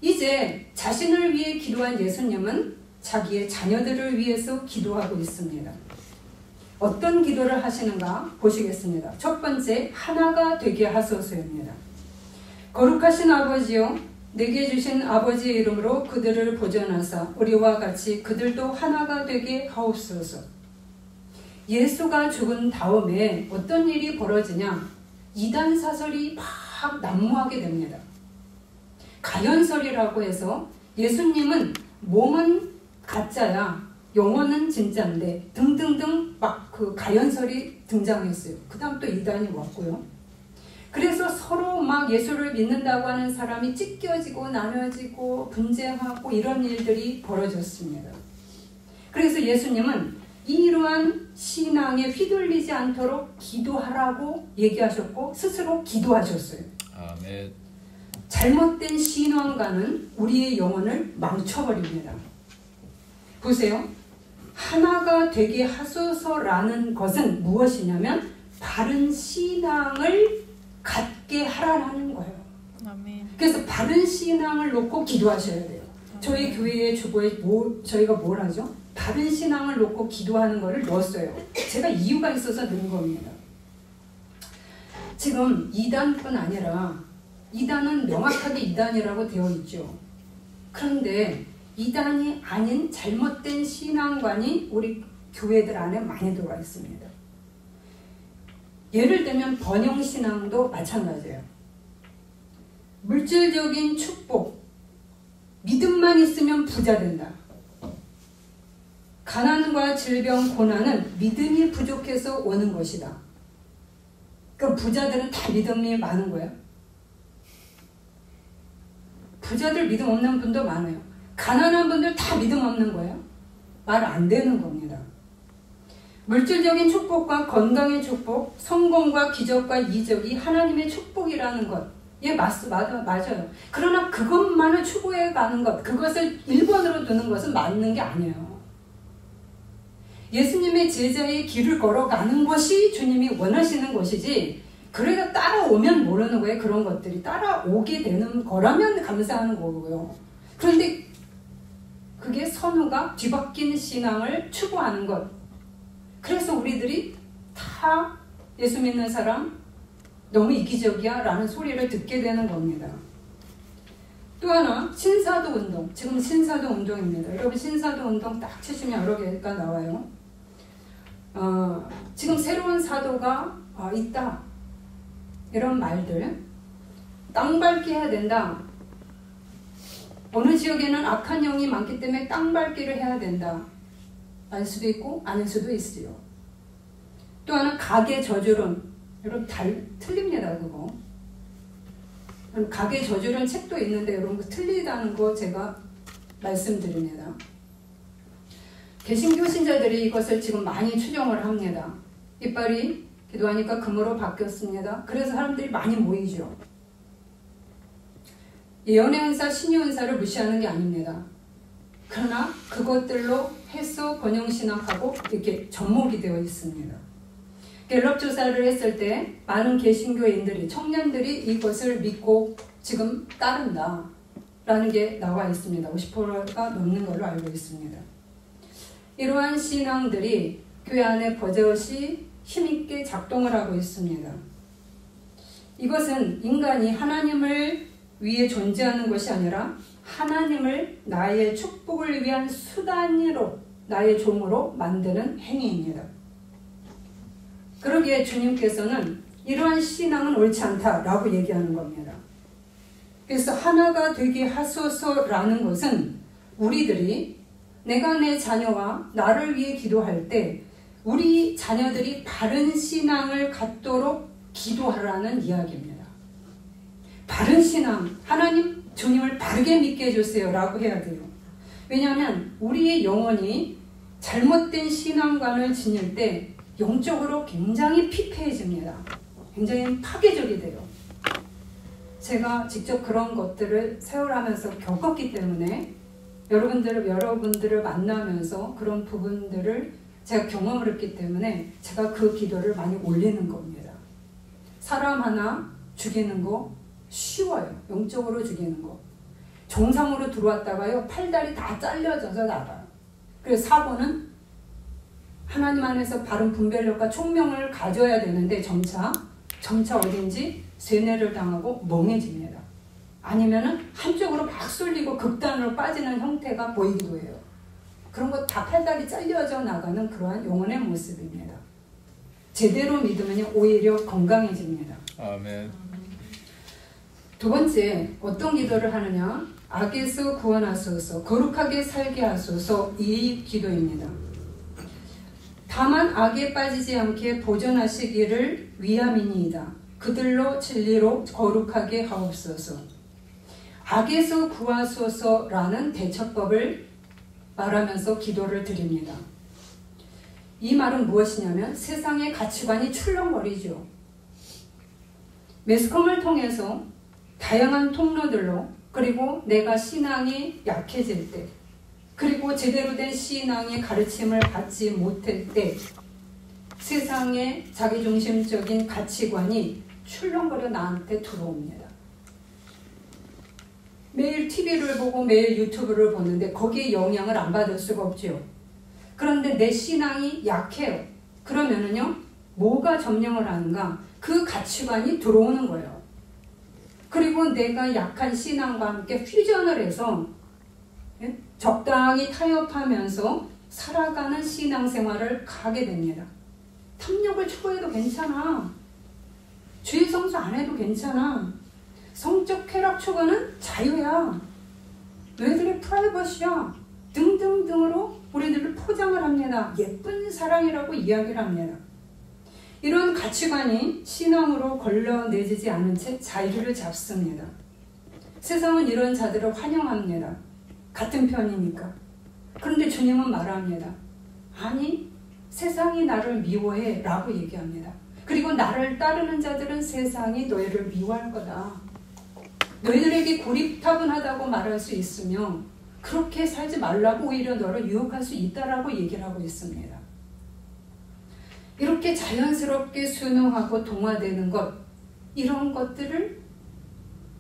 이제 자신을 위해 기도한 예수님은 자기의 자녀들을 위해서 기도하고 있습니다. 어떤 기도를 하시는가 보시겠습니다. 첫 번째, 하나가 되게 하소서입니다. 거룩하신 아버지여, 내게 주신 아버지의 이름으로 그들을 보존하사 우리와 같이 그들도 하나가 되게 하옵소서. 예수가 죽은 다음에 어떤 일이 벌어지냐? 이단 사설이 막 난무하게 됩니다. 가연설이라고 해서 예수님은 몸은 가짜야, 영혼은 진짜인데 등등등 막 그 가연설이 등장했어요. 그 다음 또 이단이 왔고요. 그래서 서로 막 예수를 믿는다고 하는 사람이 찢겨지고 나눠지고 분쟁하고 이런 일들이 벌어졌습니다. 그래서 예수님은 이러한 신앙에 휘둘리지 않도록 기도하라고 얘기하셨고 스스로 기도하셨어요. 아멘. 잘못된 신앙과는 우리의 영혼을 망쳐버립니다. 보세요. 하나가 되게 하소서라는 것은 무엇이냐면 바른 신앙을 갖게 하라는 거예요. 아멘. 그래서 바른 신앙을 놓고 기도하셔야 돼요. 저희 교회의 주보에 저희가 뭘 하죠? 바른 신앙을 놓고 기도하는 거를 넣었어요. 제가 이유가 있어서 넣은 겁니다. 지금 이단뿐 아니라 이단은 명확하게 이단이라고 되어 있죠. 그런데 이단이 아닌 잘못된 신앙관이 우리 교회들 안에 많이 들어와 있습니다. 예를 들면 번영신앙도 마찬가지예요. 물질적인 축복, 믿음만 있으면 부자 된다. 가난과 질병, 고난은 믿음이 부족해서 오는 것이다. 그러니까 부자들은 다 믿음이 많은 거예요. 부자들 믿음 없는 분도 많아요. 가난한 분들 다 믿음 없는 거예요. 말 안 되는 겁니다. 물질적인 축복과 건강의 축복, 성공과 기적과 이적이 하나님의 축복이라는 것. 예, 맞아요. 그러나 그것만을 추구해 가는 것, 그것을 1번으로 두는 것은 맞는 게 아니에요. 예수님의 제자의 길을 걸어가는 것이 주님이 원하시는 것이지, 그래도 따라오면 모르는 거예요. 그런 것들이 따라오게 되는 거라면 감사하는 거고요. 그런데 그게 선호가 뒤바뀐 신앙을 추구하는 것. 그래서 우리들이 다 예수 믿는 사람 너무 이기적이야 라는 소리를 듣게 되는 겁니다. 또 하나, 신사도 운동. 지금 신사도 운동입니다. 여러분 신사도 운동 딱 치시면 여러 개가 나와요. 지금 새로운 사도가 있다. 이런 말들. 땅 밟기 해야 된다. 어느 지역에는 악한 영이 많기 때문에 땅 밟기를 해야 된다. 알 수도 있고 아닐 수도 있어요. 또 하나, 가계 저주론. 여러분 틀립니다. 그거. 가계 저주론 책도 있는데 여러분 틀리다는 거 제가 말씀드립니다. 개신교 신자들이 이것을 지금 많이 추정을 합니다. 이빨이 기도하니까 금으로 바뀌었습니다. 그래서 사람들이 많이 모이죠. 예언의 은사, 신의 은사를 무시하는 게 아닙니다. 그러나 그것들로 해서 번영신학하고 이렇게 접목이 되어 있습니다. 갤럽 조사를 했을 때 많은 개신교인들이, 청년들이 이것을 믿고 지금 따른다 라는 게 나와 있습니다. 50%가 넘는 걸로 알고 있습니다. 이러한 신앙들이 교회 안에 버젓이 힘있게 작동을 하고 있습니다. 이것은 인간이 하나님을 위해 존재하는 것이 아니라 하나님을 나의 축복을 위한 수단으로, 나의 종으로 만드는 행위입니다. 그러기에 주님께서는 이러한 신앙은 옳지 않다라고 얘기하는 겁니다. 그래서 하나가 되게 하소서라는 것은 우리들이 내가 내 자녀와 나를 위해 기도할 때 우리 자녀들이 바른 신앙을 갖도록 기도하라는 이야기입니다. 바른 신앙, 하나님, 주님을 바르게 믿게 해주세요 라고 해야 돼요. 왜냐하면 우리의 영혼이 잘못된 신앙관을 지닐 때 영적으로 굉장히 피폐해집니다. 굉장히 파괴적이 돼요. 제가 직접 그런 것들을 세월하면서 겪었기 때문에 여러분들을 만나면서 그런 부분들을 제가 경험을 했기 때문에 제가 그 기도를 많이 올리는 겁니다. 사람 하나 죽이는 거 쉬워요. 영적으로 죽이는 거. 정상으로 들어왔다가요, 팔다리 다 잘려져서 나가요. 그래서 사고는 하나님 안에서 바른 분별력과 총명을 가져야 되는데 점차 어딘지 세뇌를 당하고 멍해집니다. 아니면은 한쪽으로 막 쏠리고 극단으로 빠지는 형태가 보이기도 해요. 그런 거 다 팔다리 잘려져 나가는 그러한 영혼의 모습입니다. 제대로 믿으면 오히려 건강해집니다. 아멘. 두 번째, 어떤 기도를 하느냐? 악에서 구원하소서, 거룩하게 살게 하소서, 이 기도입니다. 다만 악에 빠지지 않게 보존하시기를 위함이니이다. 그들로 진리로 거룩하게 하옵소서. 악에서 구하소서라는 대처법을 말하면서 기도를 드립니다. 이 말은 무엇이냐면 세상의 가치관이 출렁거리죠. 매스컴을 통해서 다양한 통로들로, 그리고 내가 신앙이 약해질 때, 그리고 제대로 된 신앙의 가르침을 받지 못할 때 세상의 자기중심적인 가치관이 출렁거려 나한테 들어옵니다. 매일 TV를 보고 매일 유튜브를 보는데 거기에 영향을 안 받을 수가 없죠. 그런데 내 신앙이 약해요. 그러면은요, 뭐가 점령을 하는가? 그 가치관이 들어오는 거예요. 그리고 내가 약한 신앙과 함께 퓨전을 해서 적당히 타협하면서 살아가는 신앙생활을 가게 됩니다. 탐욕을 추구해도 괜찮아. 주의 성수 안 해도 괜찮아. 성적 쾌락 추구는 자유야. 너희들의 프라이버시야. 등등등으로 우리들을 포장을 합니다. 예쁜 사랑이라고 이야기를 합니다. 이런 가치관이 신앙으로 걸러내지지 않은 채 자리를 잡습니다. 세상은 이런 자들을 환영합니다. 같은 편이니까. 그런데 주님은 말합니다. 아니, 세상이 나를 미워해 라고 얘기합니다. 그리고 나를 따르는 자들은 세상이 너희를 미워할 거다. 너희들에게 고립타분하다고 말할 수 있으며 그렇게 살지 말라고 오히려 너를 유혹할 수 있다라고 얘기를 하고 있습니다. 이렇게 자연스럽게 순응하고 동화되는 것, 이런 것들을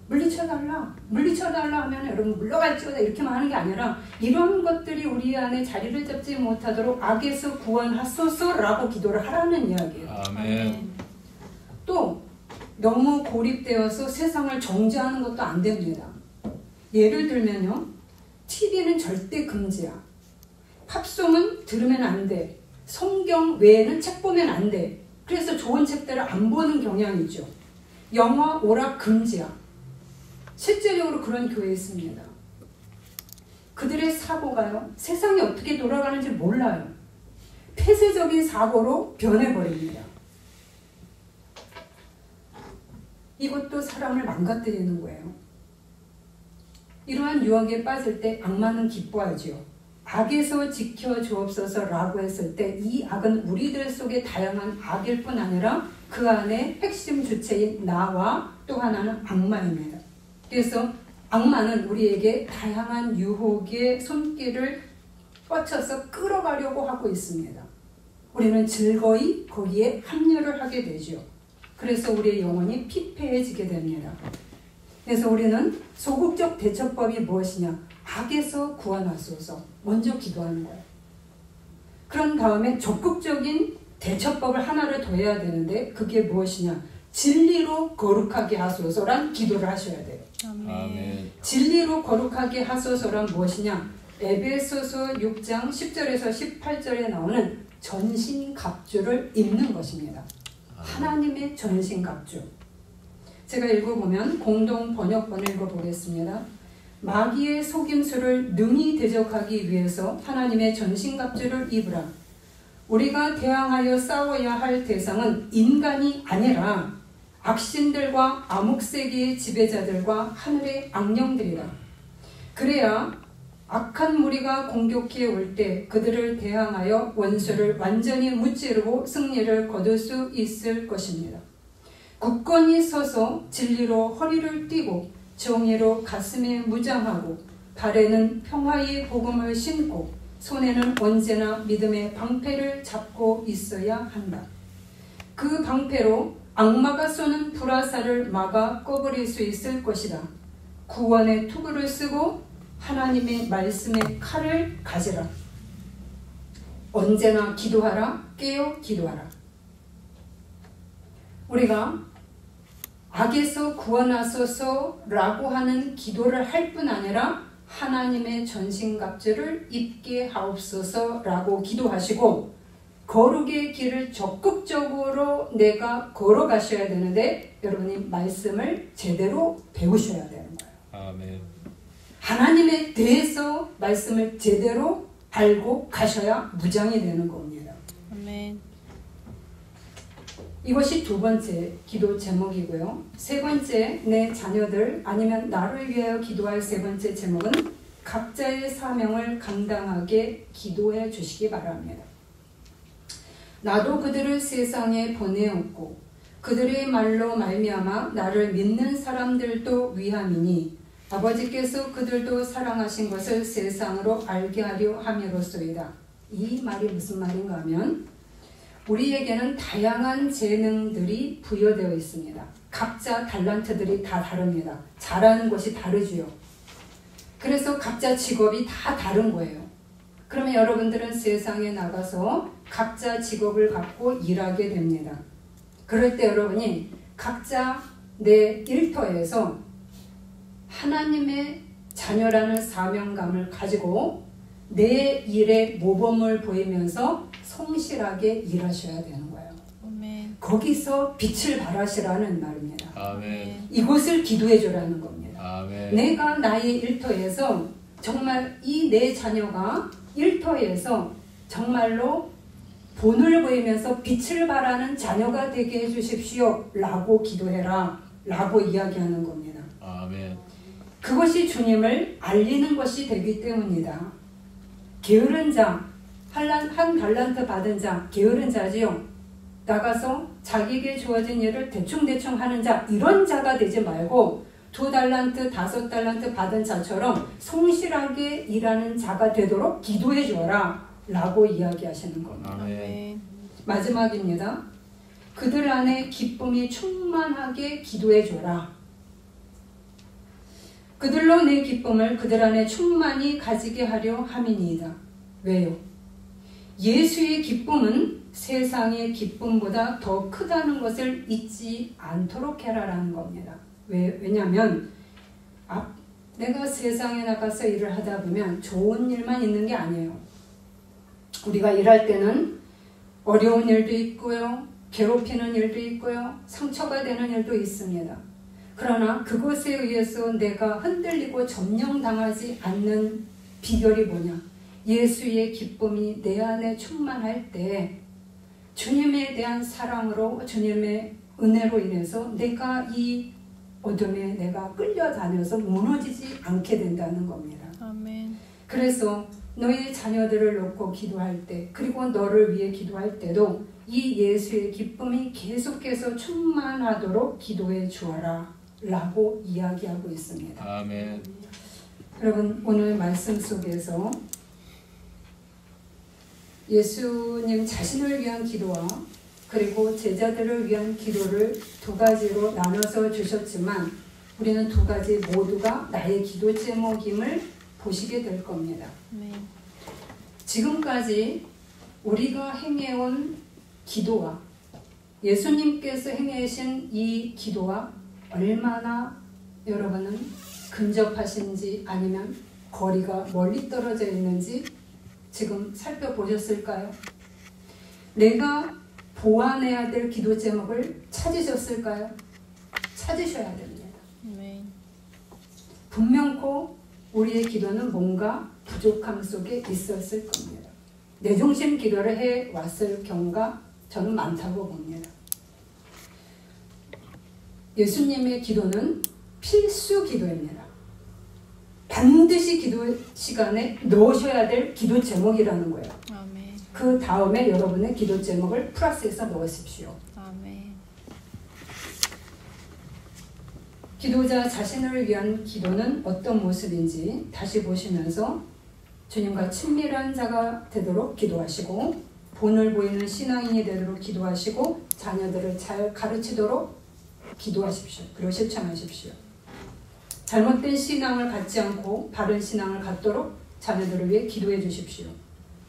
물리쳐달라 하면 여러분 물러갈지어다 이렇게만 하는 게 아니라 이런 것들이 우리 안에 자리를 잡지 못하도록 악에서 구원하소서라고 기도를 하라는 이야기예요. 아멘. 또 너무 고립되어서 세상을 정죄하는 것도 안 됩니다. 예를 들면요, TV는 절대 금지야. 팝송은 들으면 안 돼. 성경 외에는 책 보면 안 돼. 그래서 좋은 책들을 안 보는 경향이죠. 영화, 오락 금지야. 실제적으로 그런 교회에 있습니다. 그들의 사고가요, 세상이 어떻게 돌아가는지 몰라요. 폐쇄적인 사고로 변해버립니다. 이것도 사람을 망가뜨리는 거예요. 이러한 유혹에 빠질 때 악마는 기뻐하지요. 악에서 지켜주옵소서라고 했을 때 이 악은 우리들 속에 다양한 악일 뿐 아니라 그 안에 핵심 주체인 나와 또 하나는 악마입니다. 그래서 악마는 우리에게 다양한 유혹의 손길을 뻗쳐서 끌어가려고 하고 있습니다. 우리는 즐거이 거기에 합류를 하게 되죠. 그래서 우리의 영혼이 피폐해지게 됩니다. 그래서 우리는 소극적 대처법이 무엇이냐? 악에서 구원하소서. 먼저 기도하는 거예요. 그런 다음에 적극적인 대처법을 하나를 더 해야 되는데 그게 무엇이냐? 진리로 거룩하게 하소서란 기도를 하셔야 돼요. 아멘. 진리로 거룩하게 하소서란 무엇이냐? 에베소서 6장 10절에서 18절에 나오는 전신갑주를 입는 것입니다. 하나님의 전신갑주. 제가 읽어보면 공동 번역본을 읽어보겠습니다. 마귀의 속임수를 능히 대적하기 위해서 하나님의 전신갑주를 입으라. 우리가 대항하여 싸워야 할 대상은 인간이 아니라 악신들과 암흑세계의 지배자들과 하늘의 악령들이라. 그래야 악한 무리가 공격해 올 때 그들을 대항하여 원수를 완전히 무찌르고 승리를 거둘 수 있을 것입니다. 굳건히 서서 진리로 허리를 띠고 정의로 가슴에 무장하고 발에는 평화의 복음을 신고 손에는 언제나 믿음의 방패를 잡고 있어야 한다. 그 방패로 악마가 쏘는 불화살을 막아 꺼버릴 수 있을 것이다. 구원의 투구를 쓰고 하나님의 말씀의 칼을 가지라. 언제나 기도하라. 깨어 기도하라. 우리가 악에서 구원하소서라고 하는 기도를 할 뿐 아니라 하나님의 전신갑주를 입게 하옵소서라고 기도하시고 거룩의 길을 적극적으로 내가 걸어가셔야 되는데 여러분이 말씀을 제대로 배우셔야 되는 거예요. 아멘. 하나님에 대해서 말씀을 제대로 알고 가셔야 무장이 되는 겁니다. 아멘. 이것이 두 번째 기도 제목이고요. 세 번째, 내 자녀들 아니면 나를 위하여 기도할 세 번째 제목은 각자의 사명을 감당하게 기도해 주시기 바랍니다. 나도 그들을 세상에 보내었고 그들의 말로 말미암아 나를 믿는 사람들도 위함이니 아버지께서 그들도 사랑하신 것을 세상으로 알게 하려 함이로소이다. 이 말이 무슨 말인가 하면 우리에게는 다양한 재능들이 부여되어 있습니다. 각자 달란트들이 다 다릅니다. 잘하는 것이 다르지요. 그래서 각자 직업이 다 다른 거예요. 그러면 여러분들은 세상에 나가서 각자 직업을 갖고 일하게 됩니다. 그럴 때 여러분이 각자 내 일터에서 하나님의 자녀라는 사명감을 가지고 내 일에 모범을 보이면서 성실하게 일하셔야 되는 거예요. 아멘. 거기서 빛을 발하시라는 말입니다. 아멘. 이곳을 기도해 주라는 겁니다. 아멘. 내가 나의 일터에서 정말 이 내 자녀가 일터에서 정말로 본을 보이면서 빛을 발하는 자녀가 되게 해주십시오 라고 기도해라 라고 이야기하는 겁니다. 아멘. 그것이 주님을 알리는 것이 되기 때문이다. 게으른 자, 한 달란트 받은 자, 게으른 자지요. 나가서 자기에게 주어진 일을 대충대충 하는 자, 이런 자가 되지 말고 2달란트, 5달란트 받은 자처럼 성실하게 일하는 자가 되도록 기도해 주어라 라고 이야기하시는 겁니다. 아멘. 마지막입니다. 그들 안에 기쁨이 충만하게 기도해 줘라. 그들로 내 기쁨을 그들 안에 충만히 가지게 하려 함이니이다. 왜요? 예수의 기쁨은 세상의 기쁨보다 더 크다는 것을 잊지 않도록 해라라는 겁니다. 왜냐하면 내가 세상에 나가서 일을 하다 보면 좋은 일만 있는 게 아니에요. 우리가 일할 때는 어려운 일도 있고요. 괴롭히는 일도 있고요. 상처가 되는 일도 있습니다. 그러나 그것에 의해서 내가 흔들리고 점령당하지 않는 비결이 뭐냐? 예수의 기쁨이 내 안에 충만할 때 주님에 대한 사랑으로 주님의 은혜로 인해서 내가 이 어둠에 내가 끌려다녀서 무너지지 않게 된다는 겁니다. 아멘. 그래서 너의 자녀들을 놓고 기도할 때 그리고 너를 위해 기도할 때도 이 예수의 기쁨이 계속해서 충만하도록 기도해 주어라 라고 이야기하고 있습니다. 아멘. 여러분 오늘 말씀 속에서 예수님 자신을 위한 기도와 그리고 제자들을 위한 기도를 두 가지로 나눠서 주셨지만 우리는 두 가지 모두가 나의 기도 제목임을 보시게 될 겁니다. 아멘. 지금까지 우리가 행해온 기도와 예수님께서 행하신 이 기도와 얼마나 여러분은 근접하신지 아니면 거리가 멀리 떨어져 있는지 지금 살펴보셨을까요? 내가 보완해야 될 기도 제목을 찾으셨을까요? 찾으셔야 됩니다. 아멘. 분명코 우리의 기도는 뭔가 부족함 속에 있었을 겁니다. 내중심 기도를 해왔을 경우가 저는 많다고 봅니다. 예수님의 기도는 필수 기도입니다. 반드시 기도 시간에 넣으셔야 될 기도 제목이라는 거예요. 아멘. 그 다음에 여러분의 기도 제목을 플러스해서 넣으십시오. 아멘. 기도자 자신을 위한 기도는 어떤 모습인지 다시 보시면서 주님과 친밀한 자가 되도록 기도하시고 본을 보이는 신앙인이 되도록 기도하시고 자녀들을 잘 가르치도록 기도하십시오. 그리고 실천하십시오. 잘못된 신앙을 갖지 않고 바른 신앙을 갖도록 자녀들을 위해 기도해 주십시오.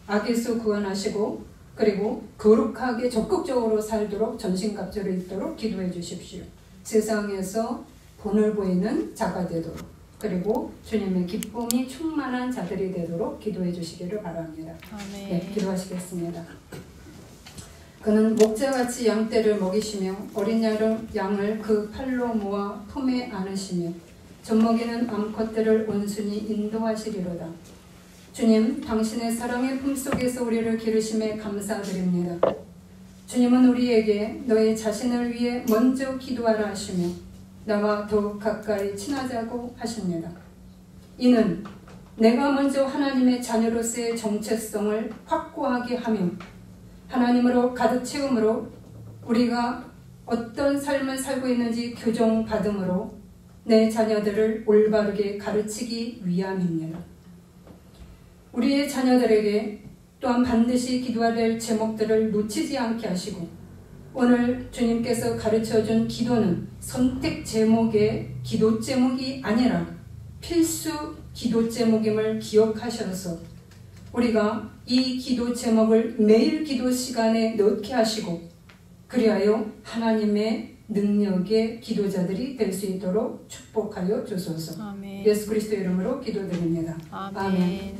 악에서 구원하시고 그리고 거룩하게 적극적으로 살도록 전신갑주를 입도록 기도해 주십시오. 세상에서 본을 보이는 자가 되도록, 그리고 주님의 기쁨이 충만한 자들이 되도록 기도해 주시기를 바랍니다. 아멘. 네, 기도하시겠습니다. 그는 목자같이 양떼를 먹이시며 어린 양을 그 팔로 모아 품에 안으시며 젖먹이는 암컷들을 온순히 인도하시리로다. 주님, 당신의 사랑의 품속에서 우리를 기르심에 감사드립니다. 주님은 우리에게 너의 자신을 위해 먼저 기도하라 하시며 나와 더욱 가까이 친하자고 하십니다. 이는 내가 먼저 하나님의 자녀로서의 정체성을 확고하게 하며 하나님으로 가득 채움으로 우리가 어떤 삶을 살고 있는지 교정받음으로 내 자녀들을 올바르게 가르치기 위함입니다. 우리의 자녀들에게 또한 반드시 기도해야 될 제목들을 놓치지 않게 하시고 오늘 주님께서 가르쳐준 기도는 선택 제목의 기도 제목이 아니라 필수 기도 제목임을 기억하셔서 우리가 이 기도 제목을 매일 기도 시간에 넣게 하시고 그리하여 하나님의 능력의 기도자들이 될 수 있도록 축복하여 주소서. 아멘. 예수 그리스도 이름으로 기도드립니다. 아멘. 아멘.